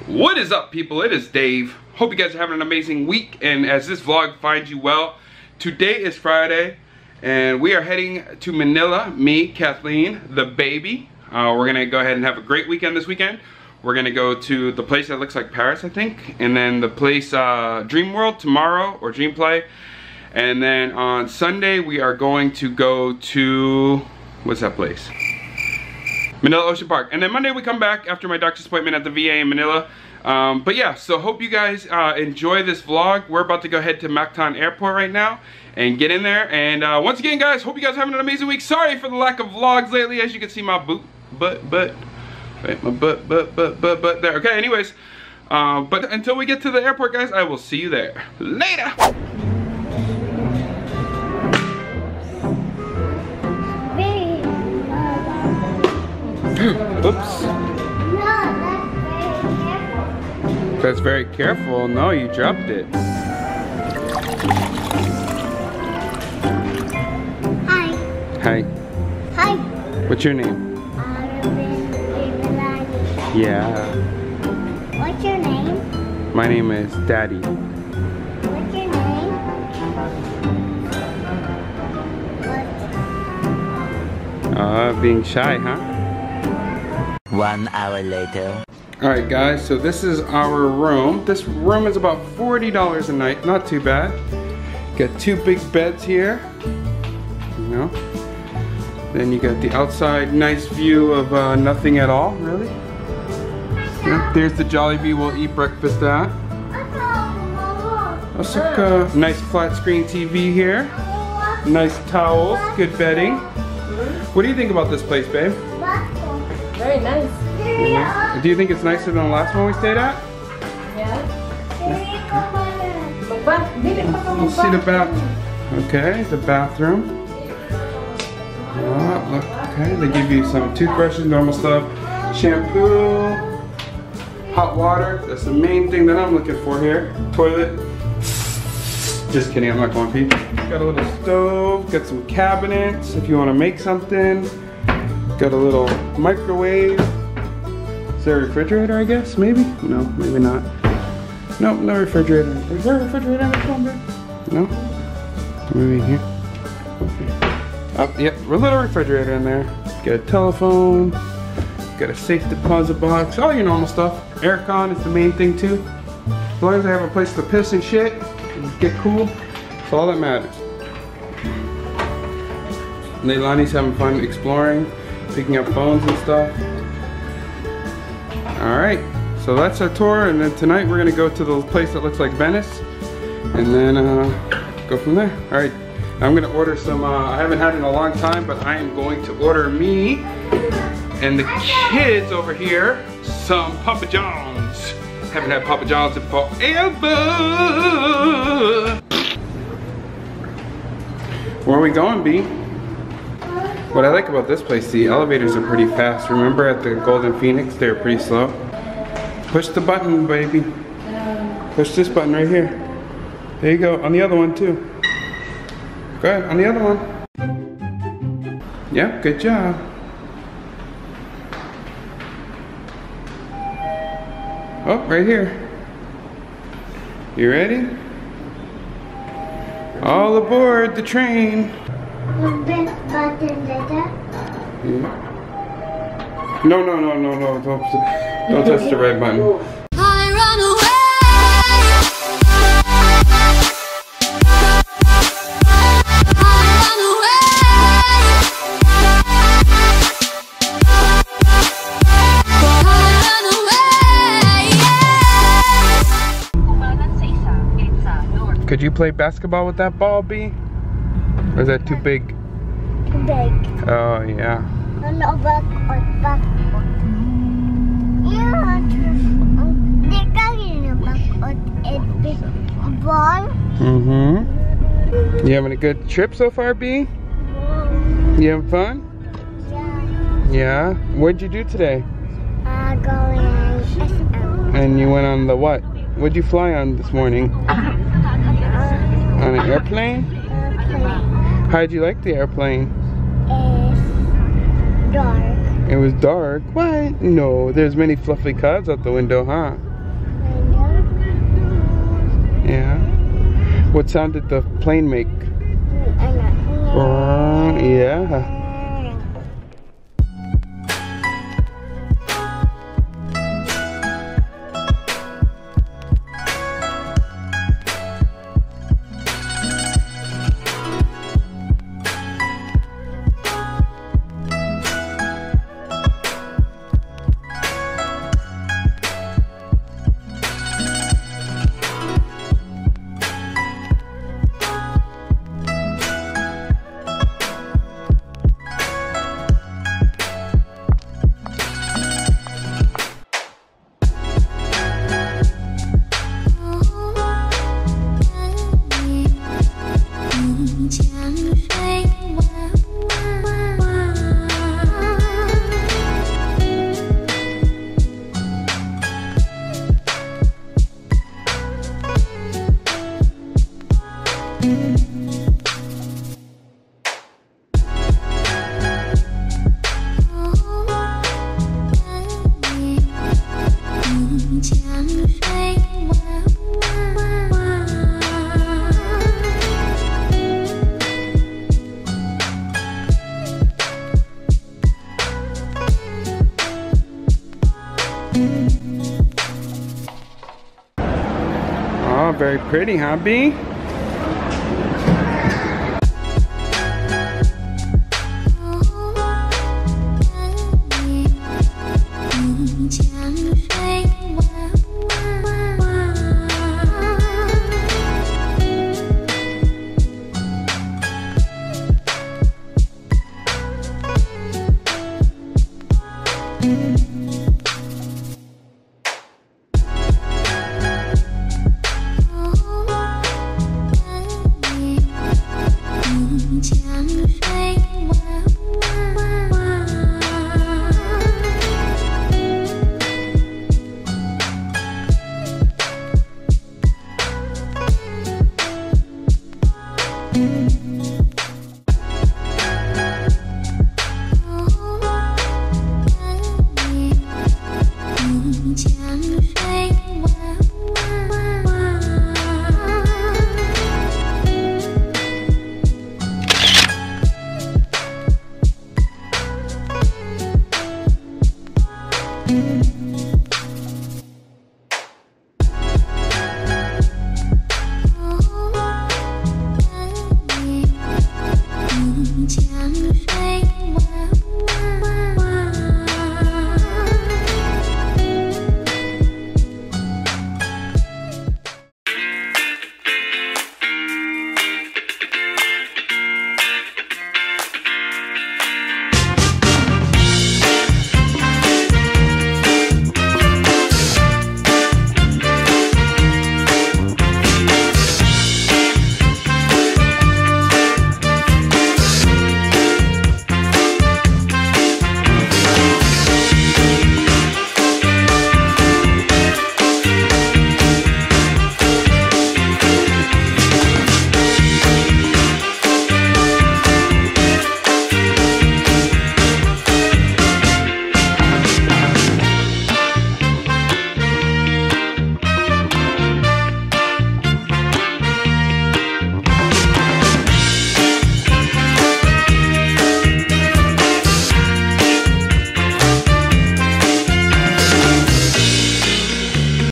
What is up, people? It is Dave. Hope you guys are having an amazing week, and as this vlog finds you well, today is Friday and we are heading to Manila. Me, Kathleen, the baby. We're gonna go ahead and have a great weekend this weekend. We're gonna go to the place that looks like Paris, I think, and then the place Dream World tomorrow, or Dream Play, and then on Sunday we are going to go to, what's that place? Manila Ocean Park. And then Monday we come back after my doctor's appointment at the VA in Manila. But yeah, so hope you guys enjoy this vlog. We're about to go head to Mactan Airport right now and get in there. And once again, guys, hope you guys are having an amazing week. Sorry for the lack of vlogs lately. As you can see, my butt there. Okay, anyways, but until we get to the airport, guys, I will see you there. Later! Oops. That's very careful. No, you dropped it. Hi. Hi. Hi. What's your name? LeiLani. Yeah. What's your name? My name is Daddy. What's your name? Being shy, huh? 1 hour later. Alright guys, so this is our room. This room is about $40 a night, not too bad. Got two big beds here, you know. Then you got the outside nice view of nothing at all, really. Yeah, there's the Jollibee we'll eat breakfast at. Also, nice flat screen TV here. Nice towels, good bedding. What do you think about this place, babe? Very nice. Yeah. Do you think it's nicer than the last one we stayed at? Yeah. Let's see the bathroom. Okay, the bathroom. Oh, look, okay, they give you some toothbrushes, normal stuff, shampoo, hot water. That's the main thing that I'm looking for here. Toilet. Just kidding, I'm not going pee. Got a little stove, got some cabinets if you want to make something. Got a little microwave. Is there a refrigerator, I guess? Maybe? No, maybe not. Nope, no refrigerator. Is there a refrigerator in this one, babe? No? Maybe here. Oh, yep, a little refrigerator in there. Got a telephone. Got a safe deposit box. All your normal stuff. Aircon is the main thing too. As long as I have a place to piss and shit and get cool, that's all that matters. LeiLani's having fun exploring, picking up phones and stuff. Alright, so that's our tour, and then tonight we're gonna go to the place that looks like Venice and then go from there. Alright, I'm gonna order some, I haven't had it in a long time, but I am going to order me and the kids over here some Papa John's. Haven't had Papa John's in forever. Where are we going, B? What I like about this place, the elevators are pretty fast. Remember at the Golden Phoenix, they were pretty slow. Push the button, baby. Push this button right here. There you go, on the other one too. Go ahead, on the other one. Yep, good job. Oh, right here. You ready? All aboard the train. Yeah. No, don't touch the red button. I run away. Could you play basketball with that ball, B? Or is that too big? Too big. Oh, yeah. No, back. Yeah, they're carrying a big ball. Mm-hmm. You having a good trip so far, B? You having fun? Yeah. Yeah? What'd you do today? Going SM. And you went on the what? What'd you fly on this morning? On an airplane? How'd you like the airplane? It's dark. It was dark? What? No, there's many fluffy clouds out the window, huh? Yeah. What sound did the plane make? Yeah. Oh, very pretty, huh, B?